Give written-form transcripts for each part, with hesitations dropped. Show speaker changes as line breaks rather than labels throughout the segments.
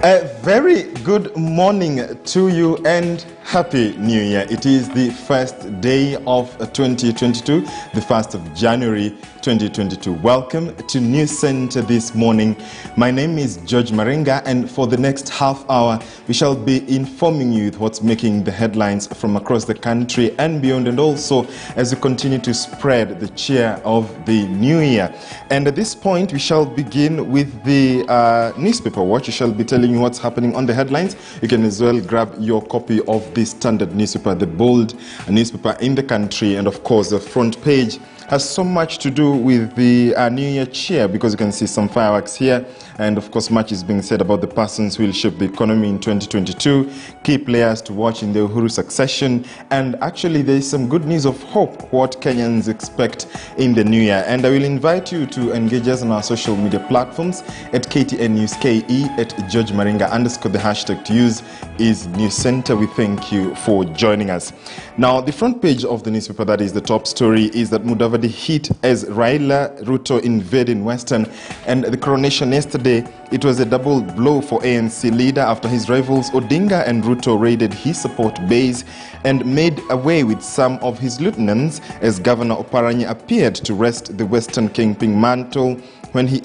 A very good morning to you and Happy New Year. It is the first day of 2022, the 1st of January 2022. Welcome to News Center this morning. My name is George Maringa, and for the next half hour, we shall be informing you with what's making the headlines from across the country and beyond, and also as we continue to spread the cheer of the new year. And at this point, we shall begin with the newspaper watch. We shall be telling you what's happening on the headlines. You can as well grab your copy of the Standard newspaper, the bold newspaper in the country, and of course the front page has so much to do with the New Year cheer, because you can see some fireworks here, and of course much is being said about the persons who will shape the economy in 2022, key players to watch in the Uhuru succession, and actually there is some good news of hope, what Kenyans expect in the new year. And I will invite you to engage us on our social media platforms at KTN News KE, at George Maringa _ the hashtag to use is News Center. We thank you for joining us. Now, the front page of the newspaper, that is the top story, is that Mudavadi hit as Raila, Ruto invade in Western, and the coronation yesterday, it was a double blow for ANC leader after his rivals Odinga and Ruto raided his support base and made away with some of his lieutenants as Governor Oparanya appeared to wrest the Western Kingpin mantle when he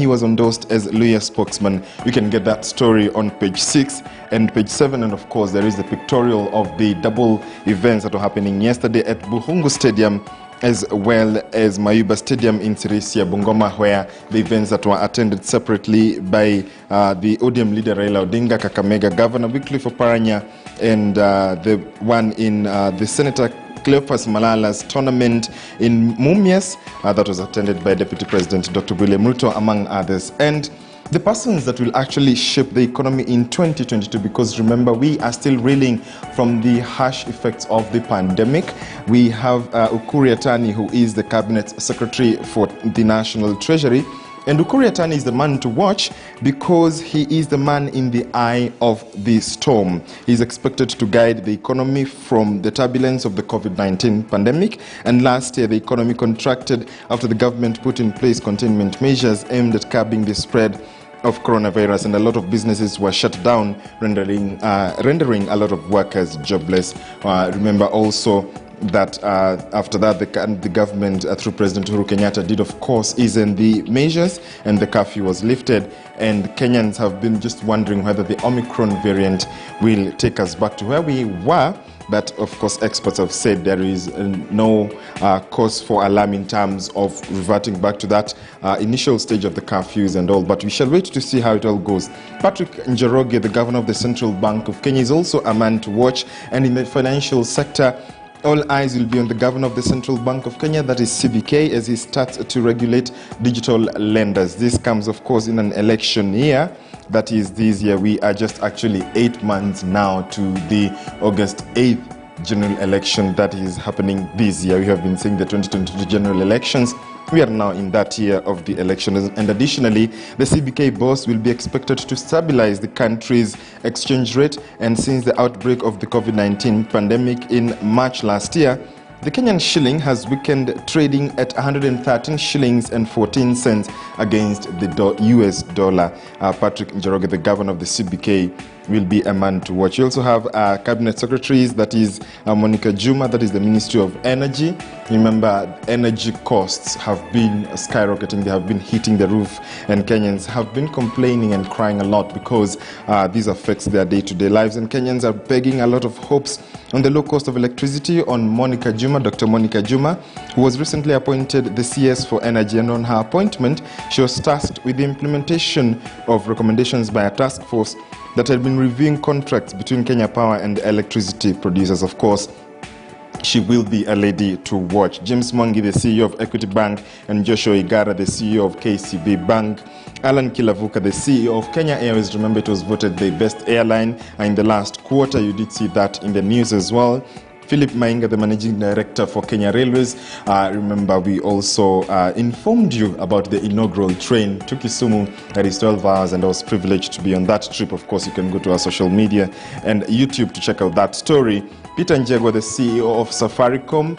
was endorsed as Luhya spokesman. You can get that story on page 6 and page 7, and of course there is the pictorial of the double events that were happening yesterday at Buhungu Stadium as well as Mayuba Stadium in Sirisia, Bungoma, where the events that were attended separately by the ODM leader Raila Odinga, Kakamega Governor Wycliffe Oparanya, and the one in the Senator Cleophas Malala's tournament in Mumias that was attended by Deputy President Dr. William Ruto, among others. And the persons that will actually shape the economy in 2022, because remember, we are still reeling from the harsh effects of the pandemic. We have Ukur Yatani, who is the Cabinet Secretary for the National Treasury. And Ukur Yatani is the man to watch because he is the man in the eye of the storm. He is expected to guide the economy from the turbulence of the COVID-19 pandemic. And last year, the economy contracted after the government put in place containment measures aimed at curbing the spread of coronavirus, and a lot of businesses were shut down, rendering a lot of workers jobless. Remember also that after that, the government, through President Uhuru Kenyatta, did of course ease in the measures, and the curfew was lifted. And Kenyans have been just wondering whether the Omicron variant will take us back to where we were. But of course, experts have said there is no cause for alarm in terms of reverting back to that initial stage of the curfews and all. But we shall wait to see how it all goes. Patrick Njoroge, the governor of the Central Bank of Kenya, is also a man to watch. And in the financial sector, all eyes will be on the governor of the Central Bank of Kenya, that is CBK, as he starts to regulate digital lenders. This comes, of course, in an election year. That is this year. We are just actually 8 months now to the August 8th general election that is happening this year. We have been seeing the 2022 general elections. We are now in that year of the elections, and additionally, the CBK boss will be expected to stabilize the country's exchange rate. And since the outbreak of the COVID-19 pandemic in March last year, the Kenyan shilling has weakened, trading at 113 shillings and 14 cents against the US dollar. Patrick Njoroge, the governor of the CBK, will be a man to watch. You also have cabinet secretaries, that is Monica Juma, that is the Ministry of Energy. Remember, energy costs have been skyrocketing, they have been hitting the roof, and Kenyans have been complaining and crying a lot because this affects their day-to-day lives, and Kenyans are begging a lot of hopes on the low cost of electricity on Monica Juma, Dr. Monica Juma, who was recently appointed the CS for Energy, and on her appointment, she was tasked with the implementation of recommendations by a task force that had been reviewing contracts between Kenya Power and electricity producers. Of course, she will be a lady to watch. James Mwangi, the CEO of Equity Bank, and Joshua Igara, the CEO of KCB Bank. Alan Kilavuka, the CEO of Kenya Airways. Remember, it was voted the best airline in the last quarter. You did see that in the news as well. Philip Mainga, the Managing Director for Kenya Railways. Remember, we also informed you about the inaugural train to Kisumu. That is 12 hours, and I was privileged to be on that trip. Of course, you can go to our social media and YouTube to check out that story. Peter Njegwa, the CEO of Safaricom.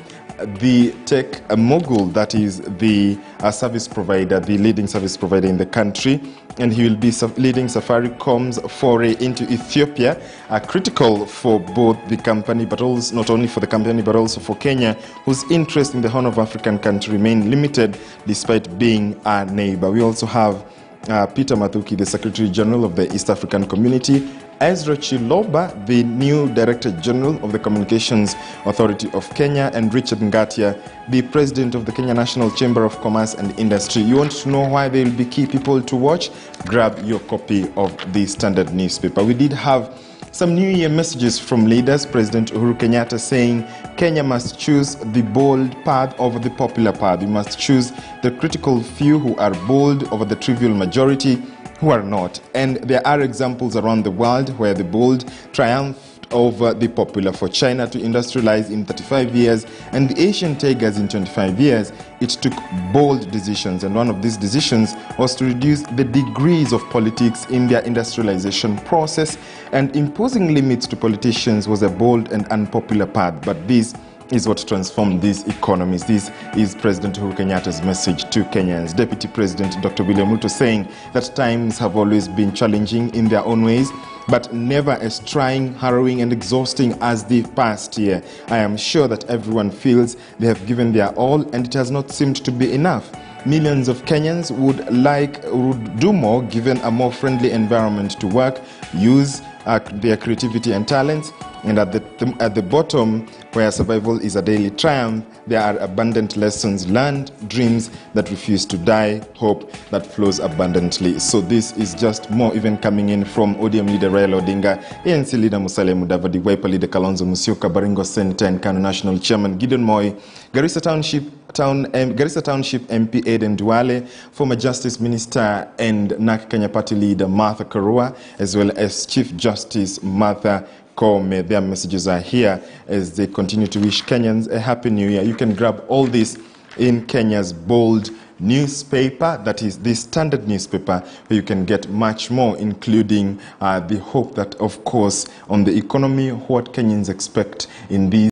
the tech mogul, that is the service provider, the leading service provider in the country, and he will be leading Safaricom's foray into Ethiopia, critical for both the company, but also not only for the company, but also for Kenya, whose interest in the Horn of African country remain limited despite being a neighbor. We also have Peter Mathuki, the Secretary General of the East African Community, Ezra Chiloba, the new Director General of the Communications Authority of Kenya, and Richard Ngatia, the President of the Kenya National Chamber of Commerce and Industry. You want to know why they will be key people to watch? Grab your copy of the Standard newspaper. We did have some New Year messages from leaders. President Uhuru Kenyatta saying Kenya must choose the bold path over the popular path. We must choose the critical few who are bold over the trivial majority who are not. And there are examples around the world where the bold triumphed over the popular. For China to industrialize in 35 years and the Asian tigers in 25 years, it took bold decisions, and one of these decisions was to reduce the degrees of politics in their industrialization process, and imposing limits to politicians was a bold and unpopular path, but this is what transformed these economies. This is President Uhuru Kenyatta's message to Kenyans. Deputy President Dr. William Ruto saying that times have always been challenging in their own ways, but never as trying, harrowing and exhausting as the past year. I am sure that everyone feels they have given their all and it has not seemed to be enough. Millions of Kenyans would do more given a more friendly environment to work, use their creativity and talents. And at the bottom, where survival is a daily triumph, there are abundant lessons learned, dreams that refuse to die, hope that flows abundantly. So this is just more even coming in from ODM leader Raila Odinga, ANC leader Musalia Mudavadi, Wiper leader Kalonzo Musyoka, Baringo Senator and KANU National Chairman Gideon Moi, Garissa Township MP Aden Duale, former Justice Minister and NAK Kenya Party leader Martha Karua, as well as Chief Justice Martha Koome. Their messages are here as they continue to wish Kenyans a happy new year. You can grab all this in Kenya's bold newspaper, that is the Standard newspaper, where you can get much more, including the hope that, of course, on the economy, what Kenyans expect in these